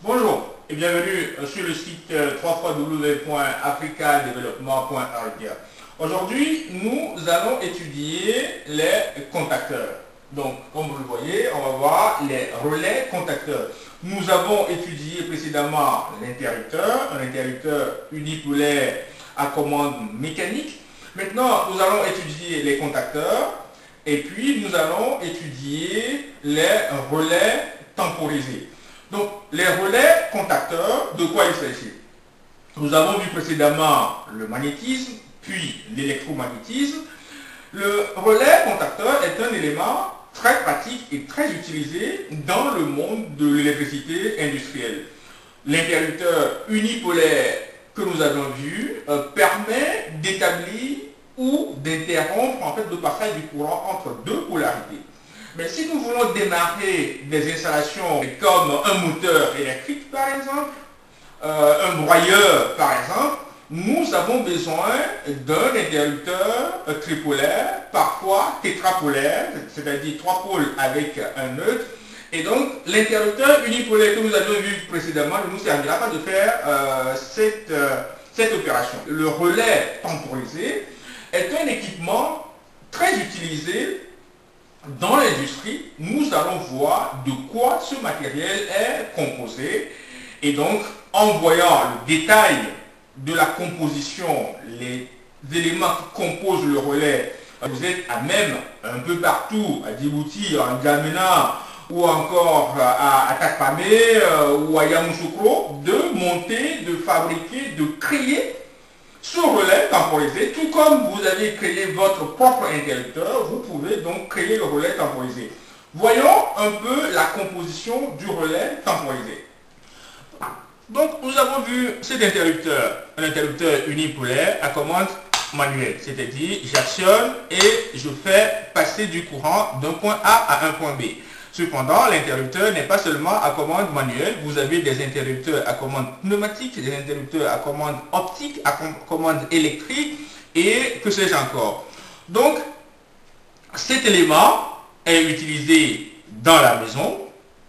Bonjour et bienvenue sur le site www.africadevelopment.org. Aujourd'hui, nous allons étudier les contacteurs. Donc, comme vous le voyez, on va voir les relais contacteurs. Nous avons étudié précédemment l'interrupteur, un interrupteur unipolaire à commande mécanique. Maintenant, nous allons étudier les contacteurs et puis nous allons étudier les relais temporisés. Donc, les relais contacteurs, de quoi il s'agit? Nous avons vu précédemment le magnétisme, puis l'électromagnétisme. Le relais contacteur est un élément très pratique et très utilisé dans le monde de l'électricité industrielle. L'interrupteur unipolaire que nous avons vu permet d'établir ou d'interrompre en fait le passage du courant entre deux polarités. Mais si nous voulons démarrer des installations comme un moteur électrique par exemple, un broyeur par exemple, nous avons besoin d'un interrupteur tripolaire, parfois tétrapolaire, c'est-à-dire trois pôles avec un neutre. Et donc l'interrupteur unipolaire que nous avions vu précédemment ne nous servira pas de faire cette opération. Le relais temporisé est un équipement très utilisé dans l'industrie. Nous allons voir de quoi ce matériel est composé. Et donc, en voyant le détail de la composition, les éléments qui composent le relais, vous êtes à même un peu partout, à Djibouti, en Djamena, ou encore à Takpamé, ou à Yamoussoukro, de monter, de fabriquer, de créer ce relais temporisé. Tout comme vous avez créé votre propre interrupteur, vous pouvez donc créer le relais temporisé. Voyons un peu la composition du relais temporisé. Donc nous avons vu cet interrupteur, un interrupteur unipolaire à commande manuelle, c'est-à-dire j'actionne et je fais passer du courant d'un point A à un point B. Cependant, l'interrupteur n'est pas seulement à commande manuelle, vous avez des interrupteurs à commande pneumatique, des interrupteurs à commande optique, à commande électrique et que sais-je encore. Donc, cet élément est utilisé dans la maison,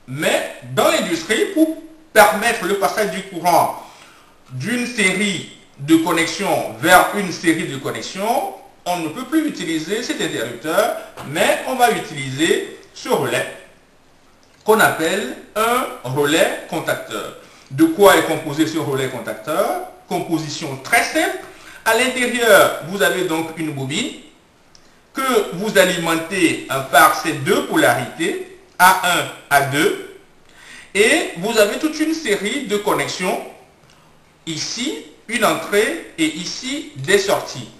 mais dans l'industrie pour permettre le passage du courant d'une série de connexions vers une série de connexions, on ne peut plus utiliser cet interrupteur, mais on va utiliser ce relais qu'on appelle un relais contacteur. De quoi est composé ce relais contacteur? Composition très simple. À l'intérieur, vous avez donc une bobine que vous alimentez par ces deux polarités, A1, A2, et vous avez toute une série de connexions. Ici, une entrée et ici, des sorties.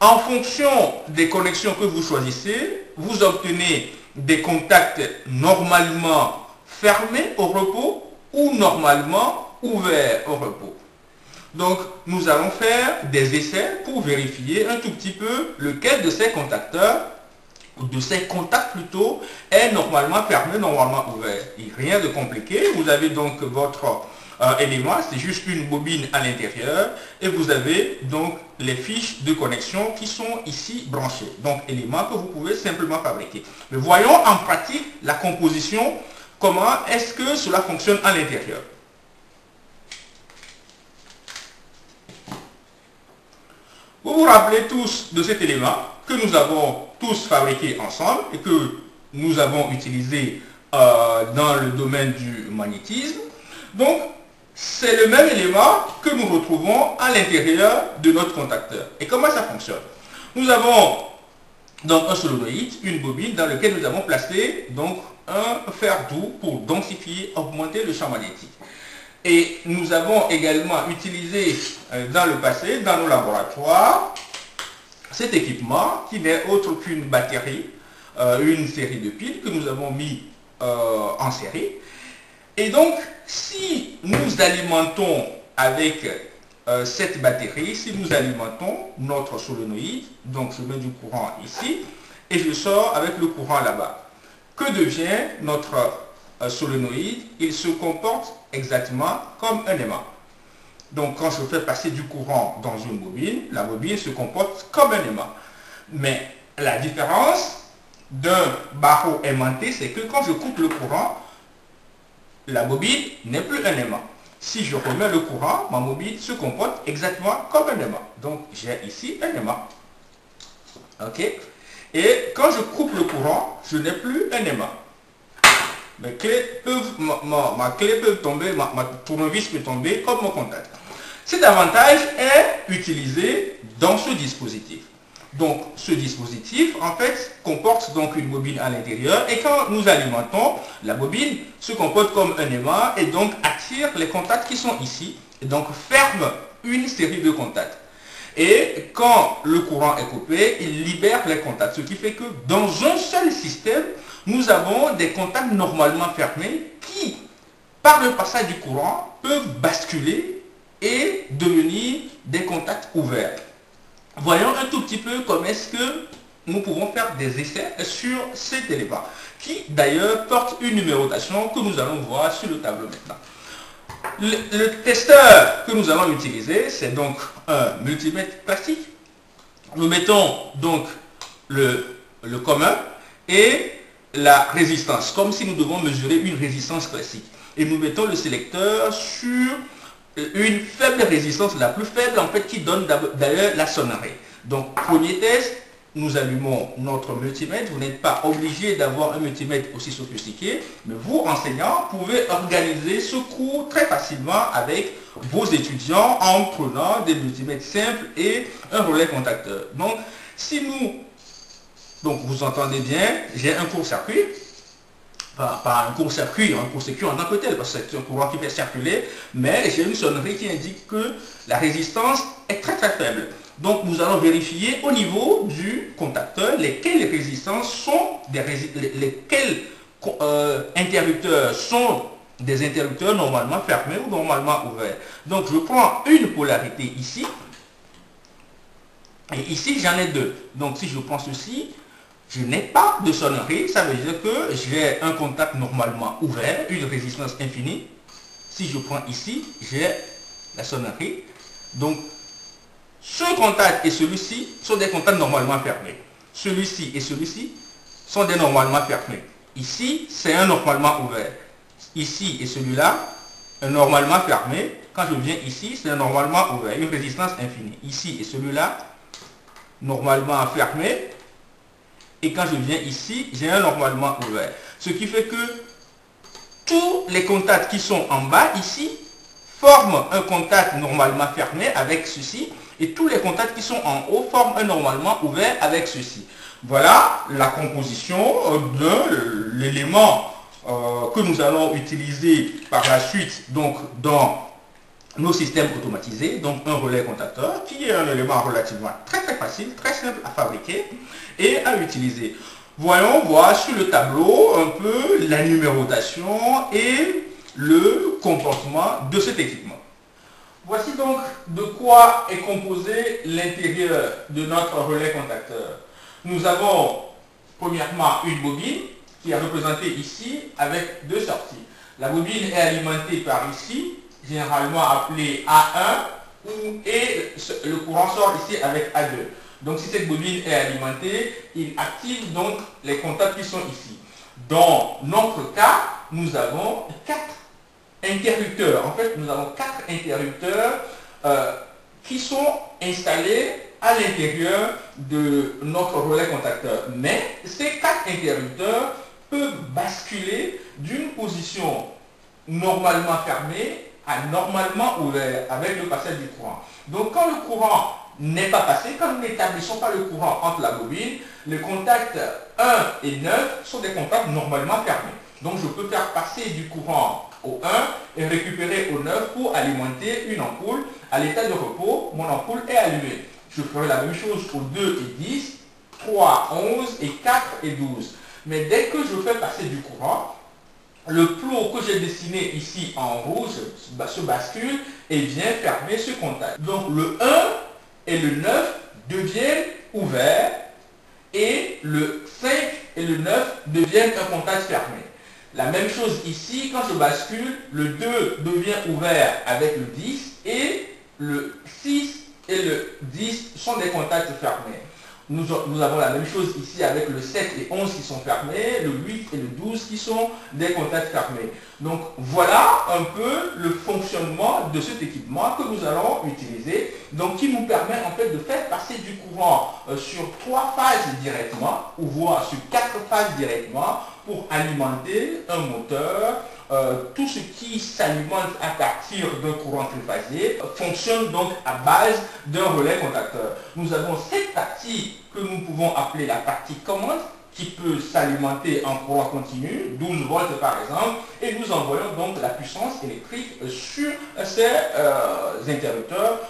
En fonction des connexions que vous choisissez, vous obtenez des contacts normalement fermés au repos ou normalement ouverts au repos. Donc, nous allons faire des essais pour vérifier un tout petit peu lequel de ces contacteurs, ou de ces contacts plutôt, est normalement fermé, normalement ouvert. Et rien de compliqué. Vous avez donc votre élément, c'est juste une bobine à l'intérieur et vous avez donc les fiches de connexion qui sont ici branchées. Donc éléments que vous pouvez simplement fabriquer. Mais voyons en pratique la composition, comment est-ce que cela fonctionne à l'intérieur. Vous vous rappelez tous de cet élément que nous avons tous fabriqué ensemble et que nous avons utilisé dans le domaine du magnétisme. Donc, c'est le même élément que nous retrouvons à l'intérieur de notre contacteur. Et comment ça fonctionne? Nous avons donc un solénoïde, une bobine dans laquelle nous avons placé donc un fer doux pour densifier, augmenter le champ magnétique. Et nous avons également utilisé dans le passé, dans nos laboratoires, cet équipement qui n'est autre qu'une batterie, une série de piles que nous avons mis en série. Et donc, si nous alimentons avec cette batterie, si nous alimentons notre solénoïde, donc je mets du courant ici, et je sors avec le courant là-bas, que devient notre solénoïde? Il se comporte exactement comme un aimant. Donc, quand je fais passer du courant dans une bobine, la bobine se comporte comme un aimant. Mais la différence d'un barreau aimanté, c'est que quand je coupe le courant, la bobine n'est plus un aimant. Si je remets le courant, ma bobine se comporte exactement comme un aimant. Donc j'ai ici un aimant. Ok. Et quand je coupe le courant, je n'ai plus un aimant. Mes clés peuvent, ma clé peut tomber, ma tournevis peut tomber comme mon contact. Cet avantage est utilisé dans ce dispositif. Donc ce dispositif en fait comporte donc une bobine à l'intérieur et quand nous alimentons, la bobine se comporte comme un aimant et donc attire les contacts qui sont ici et donc ferme une série de contacts. Et quand le courant est coupé, il libère les contacts. Ce qui fait que dans un seul système, nous avons des contacts normalement fermés qui, par le passage du courant, peuvent basculer et devenir des contacts ouverts. Voyons un tout petit peu comment est-ce que nous pouvons faire des essais sur cet élément, qui d'ailleurs porte une numérotation que nous allons voir sur le tableau maintenant. Le testeur que nous allons utiliser, c'est donc un multimètre plastique. Nous mettons donc le commun et la résistance, comme si nous devons mesurer une résistance classique. Et nous mettons le sélecteur sur une faible résistance, la plus faible en fait, qui donne d'ailleurs la sonnerie. Donc, premier test, nous allumons notre multimètre. Vous n'êtes pas obligé d'avoir un multimètre aussi sophistiqué, mais vous, enseignants, pouvez organiser ce cours très facilement avec vos étudiants en prenant des multimètres simples et un relais contacteur. Donc, si nous, donc vous entendez bien, j'ai un court-circuit, pas un court-circuit en tant que tel, parce que c'est un courant qui fait circuler, mais j'ai une sonnerie qui indique que la résistance est très très faible. Donc nous allons vérifier au niveau du contacteur lesquelles résistances sont lesquels interrupteurs sont des interrupteurs normalement fermés ou normalement ouverts. Donc je prends une polarité ici, et ici j'en ai deux. Donc si je prends ceci, je n'ai pas de sonnerie, ça veut dire que j'ai un contact normalement ouvert, une résistance infinie. Si je prends ici, j'ai la sonnerie. Donc, ce contact et celui-ci sont des contacts normalement fermés. Celui-ci et celui-ci sont des normalement fermés. Ici, c'est un normalement ouvert. Ici et celui-là, un normalement fermé. Quand je viens ici, c'est un normalement ouvert, une résistance infinie. Ici et celui-là, normalement fermé. Et quand je viens ici, j'ai un normalement ouvert. Ce qui fait que tous les contacts qui sont en bas ici forment un contact normalement fermé avec ceci. Et tous les contacts qui sont en haut forment un normalement ouvert avec ceci. Voilà la composition de l'élément que nous allons utiliser par la suite donc dans nos systèmes automatisés, donc un relais contacteur qui est un élément relativement très facile, très simple à fabriquer et à utiliser. Voyons voir sur le tableau un peu la numérotation et le comportement de cet équipement. Voici donc de quoi est composé l'intérieur de notre relais contacteur. Nous avons premièrement une bobine qui est représentée ici avec deux sorties. La bobine est alimentée par ici, généralement appelé A1, et le courant sort ici avec A2. Donc si cette bobine est alimentée, il active donc les contacts qui sont ici. Dans notre cas, nous avons 4 interrupteurs. En fait, nous avons 4 interrupteurs qui sont installés à l'intérieur de notre relais contacteur. Mais ces 4 interrupteurs peuvent basculer d'une position normalement fermée à normalement ouvert avec le passage du courant. Donc quand le courant n'est pas passé, quand nous n'établissons pas le courant entre la bobine, les contacts 1 et 9 sont des contacts normalement fermés. Donc je peux faire passer du courant au 1 et récupérer au 9 pour alimenter une ampoule. À l'état de repos, mon ampoule est allumée. Je ferai la même chose au 2 et 10, 3, 11 et 4 et 12. Mais dès que je fais passer du courant, le plot que j'ai dessiné ici en rouge se bascule et vient fermer ce contact. Donc le 1 et le 9 deviennent ouverts et le 5 et le 9 deviennent un contact fermé. La même chose ici, quand je bascule, le 2 devient ouvert avec le 10 et le 6 et le 10 sont des contacts fermés. Nous avons la même chose ici avec le 7 et 11 qui sont fermés, le 8 et le 12 qui sont des contacts fermés. Donc voilà un peu le fonctionnement de cet équipement que nous allons utiliser, donc qui nous permet en fait de faire passer du courant sur 3 phases directement, ou voire sur 4 phases directement, pour alimenter un moteur. Tout ce qui s'alimente à partir d'un courant triphasique fonctionne donc à base d'un relais contacteur. Nous avons cette partie que nous pouvons appeler la partie commande qui peut s'alimenter en courant continu, 12 volts par exemple, et nous envoyons donc la puissance électrique sur ces interrupteurs.